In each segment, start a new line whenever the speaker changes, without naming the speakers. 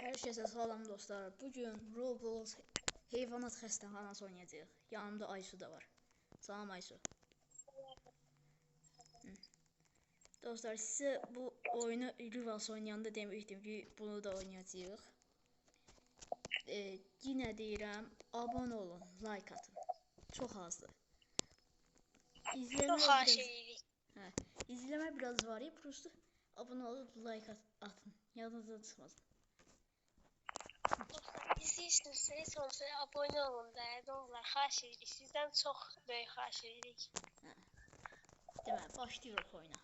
Herkese salam dostlar. Bugün Roblox Heyvanat Xəstəxanası oynayacağıq. Yanımda Aysu da var. Salam Aysu. Dostlar, size bu oyunu Rivals oynayanda demiştim ki bunu da oynayacağıq. Yine deyirəm, abone olun, like atın. Çox azdır. İzləmə biraz var ya, prosto abone olup like atın. Yadınızdan çıxmasın.
İzləyirsiniz, sonra abone olun da, onlar xahiş edirik. Sizdən çox böyük xahiş edirik.
Deməli, başlayırıq oyuna.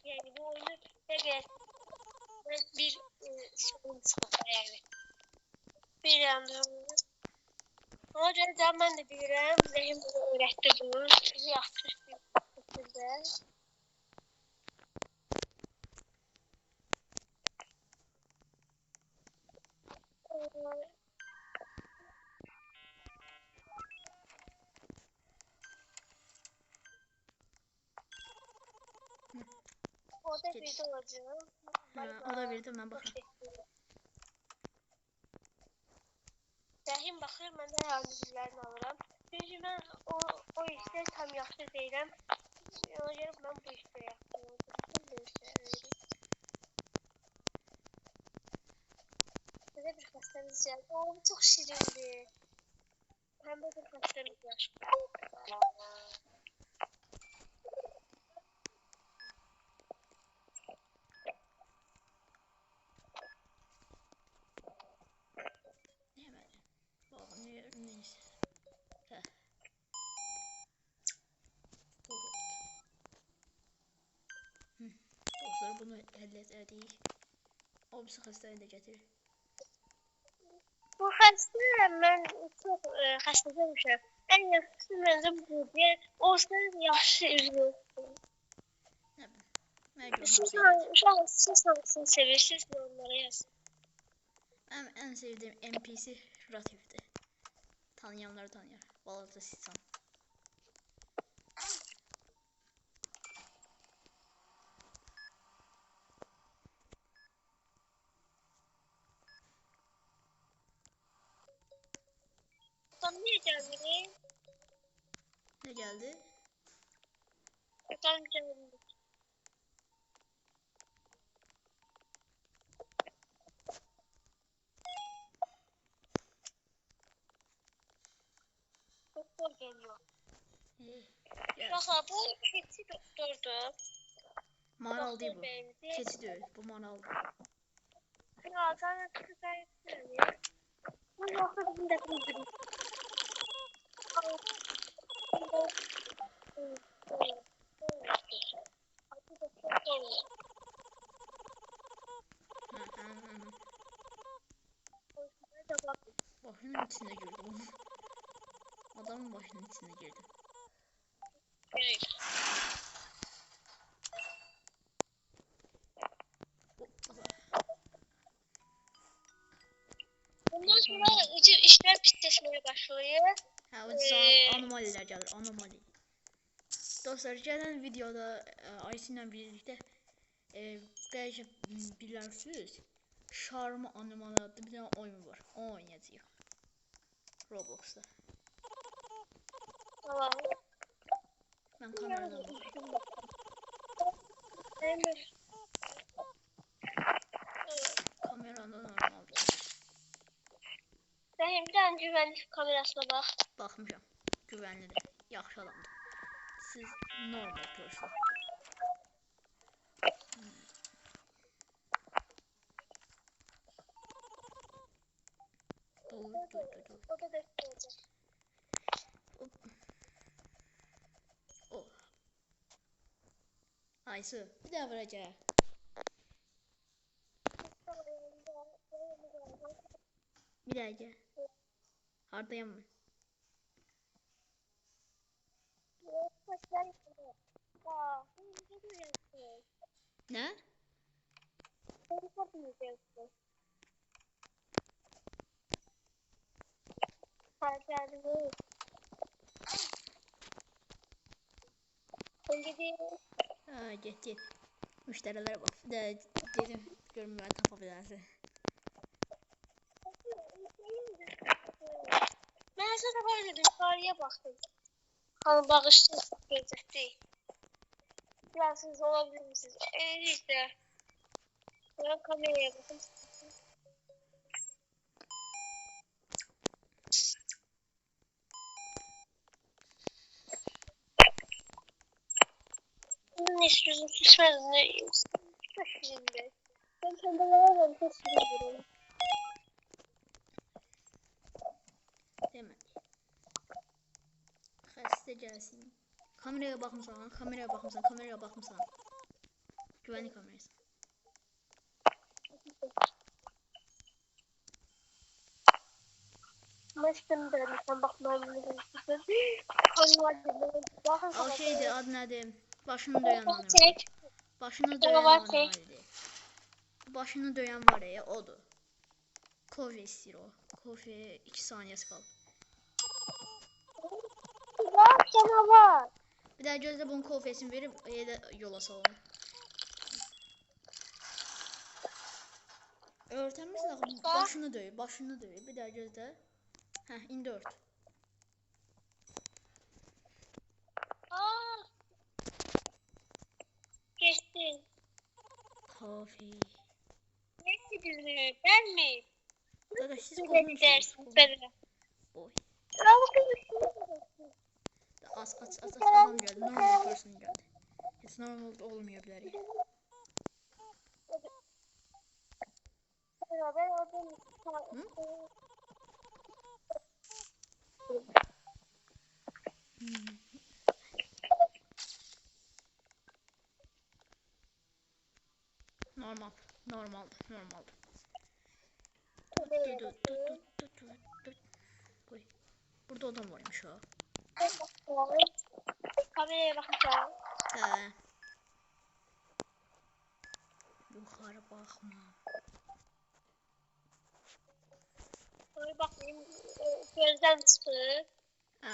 Yani bu oyunu bir sorun çıkar yani. Bir yandan o yüzden ben de bilirəm, Zəhim bana öyrətdi bunu. Yaxşı bir şəkildə. O da bir de olacaq.
O da bir de mən baxıram.
Zəhim baxır, mən də yardımcılarını alıram. Çünki mən o işləri tam yaxşı deyirəm. Ona görə mən bu işləri yaxşı. Belə bir xəstəmiz gəldi. O, bu çox şirindir. Həmdə bir xəstəmiz var.
Neyse. Dostlar, bunu halledəcəyik. O bizi xəstəyə də gətirir.
Bu xəstə, mən çox xəstələnmişəm. Ən yaxşısı məncə budur. Olsan yaxşı üzülür.
Nə bilim.
Siz hansını sevirsiniz, onlara yazın.
Mənim ən sevdiyim NPC Ratifdir. Tanıyanlar tanıyar. Balaca Siçan.
Tam niye geldi?
Ne geldi?
Tam geldi. Doktor geliyor. Bak bu keçi doktordu.
Maral değil bu. Keçi değil. Bu maral.
Ya ben kızayım. Bu yoksa bizim de bizim.
Başının içine girdim. Adamın başının içine girdim.
Evet. Bundan sonra işler pisleşmeye başlıyor.
Ha, o zaman anomaliler gelir, anomali. Dostlar, gələn videoda Aysu ilə birlikdə belki bilirsiniz, Şarmı Anomali adlı bir tane oyun var. O oynayacağıq. Roblox'da.
Tamam.
Ben kameradan bakıyorum. Kameradan normal.
Zəhim, bir tane güvenlik kamerasına bak.
Baxmışam. Güvənlidir. Yaxşı adamdır. Siz normal person. Dur.
O da bekleyecek.
Oh. Aysu, bir daha vuracağım. Bir daha gel. Hardayam mı? Ne? Ha, get. Müşterilere bak. De dedim görmeye tapabilirsin.
Ben sana böyle yukarıya baktım. Hani bağışlı gözükti. Biraz siz olabilir misiniz? İşte. Ben kameraya bakın. Bunun üstünü şişmezini şişmezini. Ben kendilerine ben şişmezini.
Demek. Xəstə gəlsin. Kameraya baxmısan, kameraya baxmısan. Güvenlik kamerası.
Başım dönüyor. Sen bakmayın.
O şeydi, adı nədir? Başını döyən animal.
Çek.
Başını döyən
Var,
animaldir. Başını döyən var ya, odur. Kofe istəyir o. Kofe 2 saniyəsi qaldı.
Var canavar.
Bir daha gözlə bunun kofesini verib yola salalım. Öğretmenimiz de başını döyüyor. Bir daha gözlə. Heh, indi ört.
Aa. Geçti.
Kofe.
Ne gidiyor? Ben mi?
Dada siz
Ne
konuşuyorsunuz.
gidersin? Ben.
Oy.
Bravo.
Az adam geldi. Normal person geldi. Hiç normal olmuyor bilər ya.
Ben oradan
Normal. Oy. Burada adam varmış ha.
kameraya bakacağım.
He. Yukarı bakma.
Şöyle bakayım. Gözden çıktı.
He.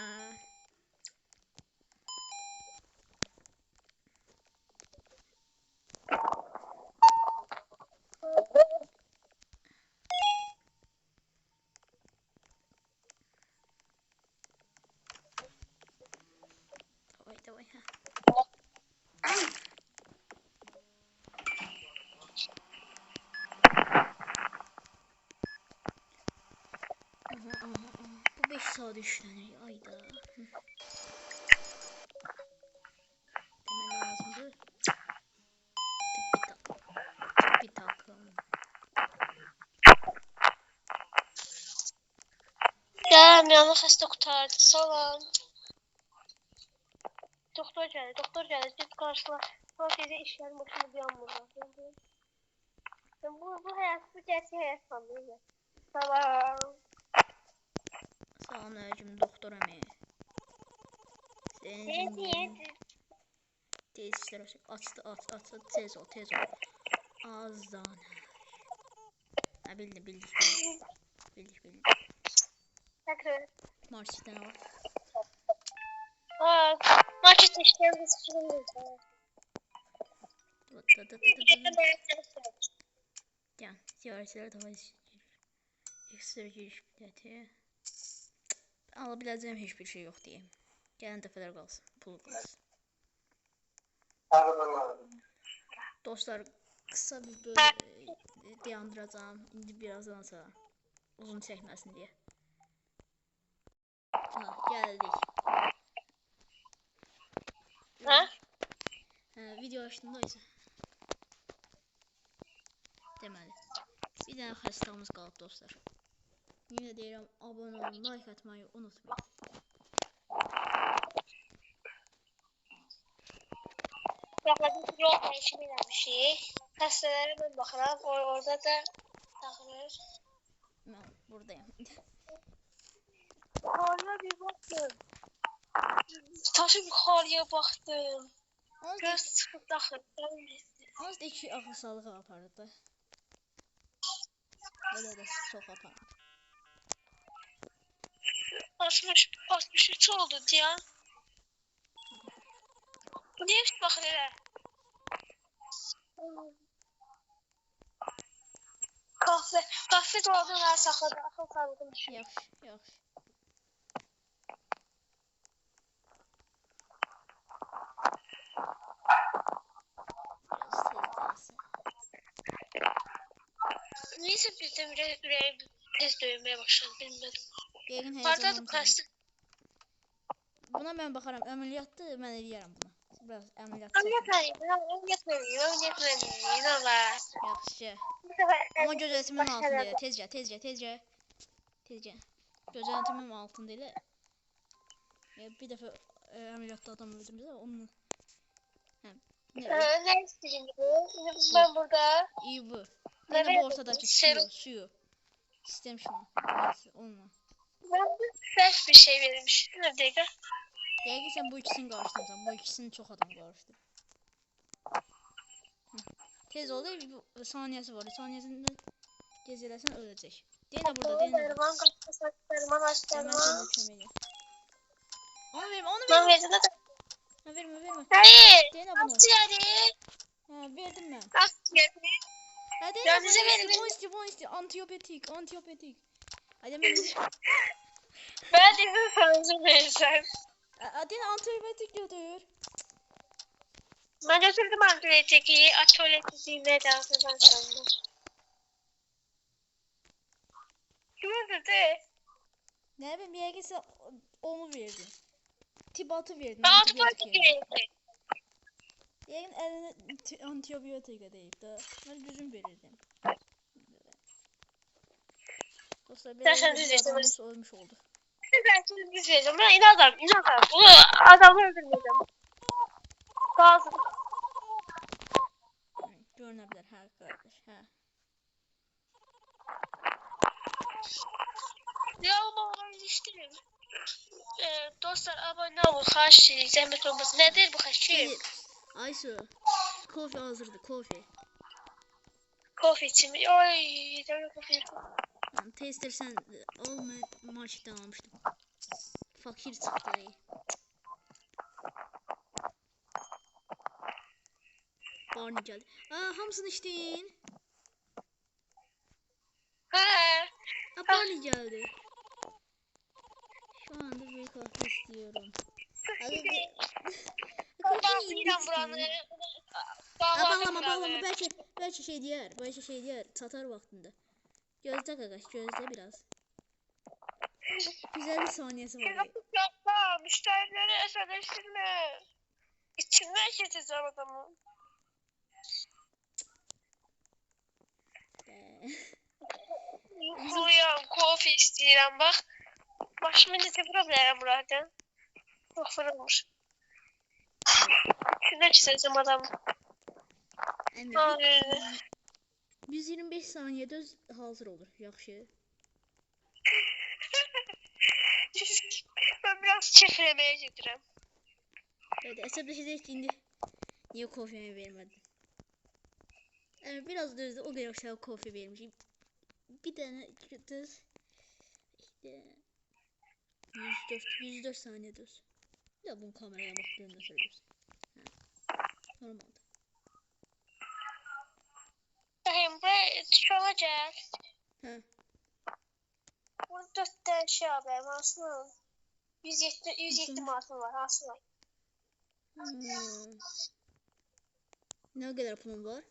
Давай. Aha. Bu 5 saat işleniyor. Ayda. Demem lazımdı. Bir takım.
Ya Miyan'ı hasta kurtardı. Salam. Doktor geldi. Git karşıla. Sonra dedi işlerin başına bir an burada. Bu hayat, bu gerçek hayat sanırım. Salam.
Selamünaleyküm doktor Əmi.
Neydi?
Tesislər açıq. Aç. Tez ol. Azdan. Ha bildik.
Tekrar.
Marşitdən var.
Market işlerini sürüyoruz.
Gel. Ziyaretçiler daha ekstra giriş bileti. Alabileceğim hiçbir şey yok diye. Gelen dəfələr qalsın. Pul qalsın. Dostlar kısa bir böyle dayandıracağım. İndi birazdan sonra uzun çekmesin diye. Ha, geldik.
Ha?
Video açtığındaysa. Deməli. Bir dənə xəstəmiz qalıb dostlar. Yine deyirəm, abone olun, like atmayı unutmayın.
Bakmadım yol değişimiyle bir şey. Hastalara ben bakarım. Orada da takılır.
Ben buradayım.
Orada bir bakın. Nasıl yukarıya baktım.
Onsuz
Göz sıkıntı axır.
onsuz da iki axı sağlığı aparırdı. Belə də çox aparır.
63 oldu ya. Bu niye hiç bakın hele? Kahve dolabına ver sakladı. Akıl sağlıkını düşün.
Yaxşı, yaxşı. Biraz tez gəlsin.
Neyse birden yüreğim tez dövmeye başladı bilmedim.
Yəqin
Arada
həyəcanlanmışam.
kaçtı.
Buna mən baxaram, əməliyyatdır, mən eləyərəm bunu. Biraz əməliyyat
Ameliyat
çəkin.
vereyim. Ne var?
Yaxşı.
Bu sefer
Amma gözəltimim altında elə. Tezcə. Gözəltimim altında elə. Bir dəfə əməliyyatda adam öldürdü, onun... Hə, nə?
ne isteyeyim bu? Ben burada.
İyi bu.
Ne
Mən də bu
verdim?
ortadakı
Serum.
suyu. İstəm şunu. Neyse, olma.
Ben de fresh bir şey vermiştim. Ne dakika?
Yəqin sən bu ikisini qarışdırmısan. Bu ikisini çox adam qarışdır. Tez ol, bu saniyəsi var. Saniyəsində gez eləsən öləcək. Deyənə burada, deyənə burada.
Derman kaçtı. Derman aç
Mən
derman.
sənə kömək edirəm. Onu vermə, onu
Ben
vermə.
verdim de.
Ha, vermə.
Hayır.
Deyənə bunu.
Nasıl yani?
Ha, verdim mən.
Nasıl yani?
Ha, deyənə
Ya bize verin.
bu isti. Antiyopetik. Hadi mən...
Ben de sana vereceğim.
Deyənə antiyopetik götür.
Ben götürdüm antibiyotiği. Atölyesi ve dansından sonra. Kim öldürdü?
Nə bilim, yəqin sən onu verdin. Tibatı verdin,
Ben
antibiyotik
antibiyotik
yerine.
verdim.
Yəqin əlinə antibiyotika deyib də. Mən düzün verirdim. Dostlar,
Sen
belə
düz
bir
versin,
adamımız ölmüş oldu.
Ben şimdi düz vereceğim. Ben inanırım. Bunu adamı öldürmeyeceğim. Lazım.
Görünə bilər, hə qardaş, hə.
Ya ama ben işleyeyim. Dostlar abone olun. Xahiş edeyim. Zəhmət olmasın. Nedir bu xəşim?
Aysu, kofe hazırdı, kofe.
Kofe için mi? Oy. Demir kofe.
Yani tester sen olma marketten almıştım. Fakir çıktı. Barney geldi. Hamısını içtin.
He.
Barney geldi. Şu anda bir kahve istiyorum.
Bağlayacağım buranı.
Bağlama. Belki şey diğer. Satar vaktinde. Gözde kakaş, gözde biraz. Güzel bir saniyesi var.
Yapma. Müşterileri esadeştirme. İçinden geçeceğim adamı. Yuxuluyam, kofe istəyirəm, bax. Başıma necə vura bilərəm buradan. Çox vurulmuş. Şuna çizeceğim adamı.
125 saniyede hazır olur. Yaxşı.
Ben biraz çevremeye getirəm.
Evet, əsəbləşəcək indi. Niye kofemi vermedin? Biraz da özde o kadar aşağı kofe vermişim. Bir tane düz. İşte 104 saniye düz. Ya bunu kameraya baktığında söylüyorsun. Normal.
Buraya şola gel.
He.
Burada 4 tane şey haber var aslında. 107 martım var aslında.
Ne kadar pulun var?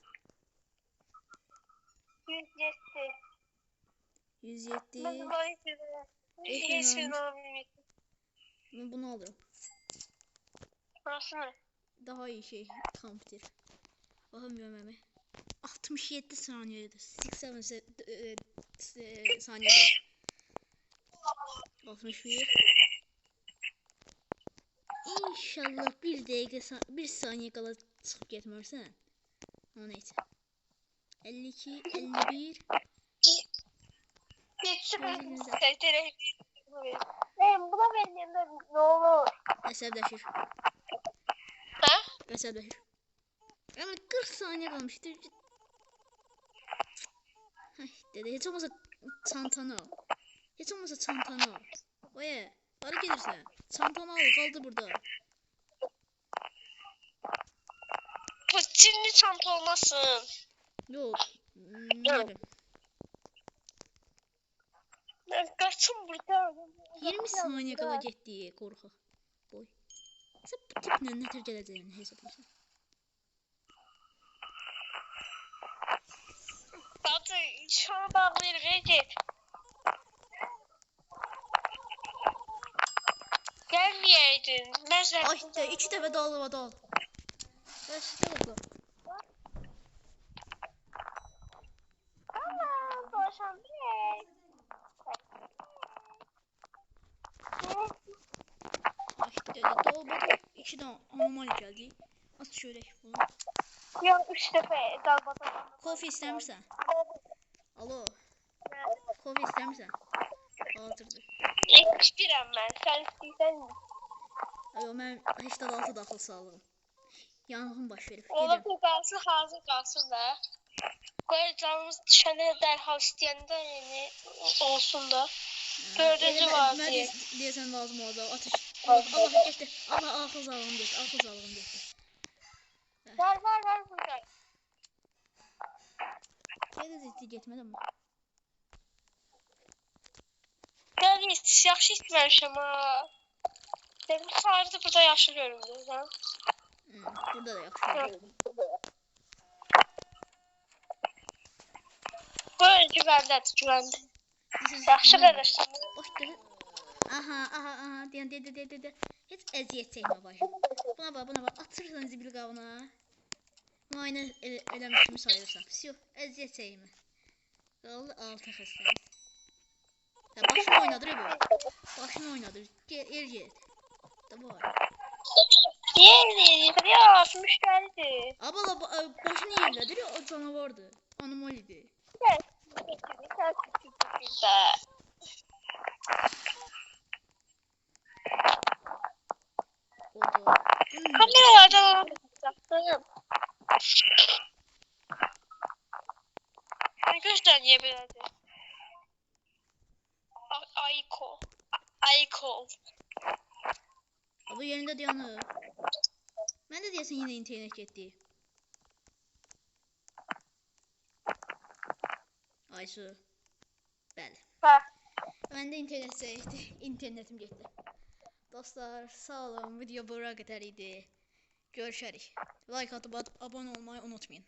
107.
Ben
Bunu alırım.
aslında.
Daha iyi şey kamptir. Bakamıyorum hemen. 67 saniyede. 87 saniyede. 61. İnşallah bir saniye kala çıkıp getmirsən. Ama neyse. 52, 51.
Buna verməyəndə nə olur?
Əsəbləşir.
Hə?
Əsəbləşir. Ama 40 saniye kalmıştır. Ay dede hiç olmazsa çantanı al. Hiç olmazsa çantanı al. Oye, hara gelirsen. Çantanı al, kaldı burada.
Bu cinli çanta olmasın.
Yok. Ne yapayım?
Ben kaçım burada.
20 saniye kala getdi qorxaq. Boy. Sən bu tiplə nətər gələcəyini hesablayırsan?
Batı şuna bağlayırıq, get. Gəlməyəydin. Mən
Ay de 2 dəfə dal. Bəs oldu.
Aman, boşan bey.
Ay dede dalbada 2 dənə anomali gəldi. Az çörək falan.
Yok, 3 dəfə dalbada.
Kofe istəmirsən? Alo. Kofe istəmirsən? Hazırdır.
İçmirəm mən. Sən istəyirsən.
Ayo mən 86 daxil sağlığım. Yanğın baş verib.
Ola
Gedirəm.
bu qalsın, hazır qalsın da. Qoy canımız düşəndə dərhal istəyəndə yəni olsun da. Dördüncü var
Mən
diye.
deyəsən lazım olacaq. Atış. Allah getdi. Allah axıl zalığım getdi. Axıl zalığım getdi.
Var burada.
Gədə ciddi getmədi amma.
Gəl, yaxşı istəməmişəm ha. Dedim, sarıda burada yaşlı göründü. Ha?
Burada da yaxşı.
Bu güvəndədir, güvəndə. Yaxşı qardaşım.
Bax dedi. Aha, de. Heç əziyyət çəkmə bacım. Buna bax, atırsan zibil qabına. Müayinə eləmiş kimi sayırsan. Всё, əziyyət çəkmə. Qaldı 6 xəstəlik. Ya başını oynadır bu. Başını oynadır. Get. Davay.
Ya, müştəridir.
Abala başını yerlədir ya, o canavardır. Anomalidir.
Gəl.
Oldu.
Kameralardan yaptım. Gözler niye böyledir? Ayko.
Bu yerində dayanır. Mən də deyəsən yenə internet getdi. Aysu. Bəli.
Ha.
Məndə internet zəifdir. İnternetim getdi. Dostlar, sağ olun. Video bura qədər idi. Görüşərik. Like atıp abone olmayı unutmayın.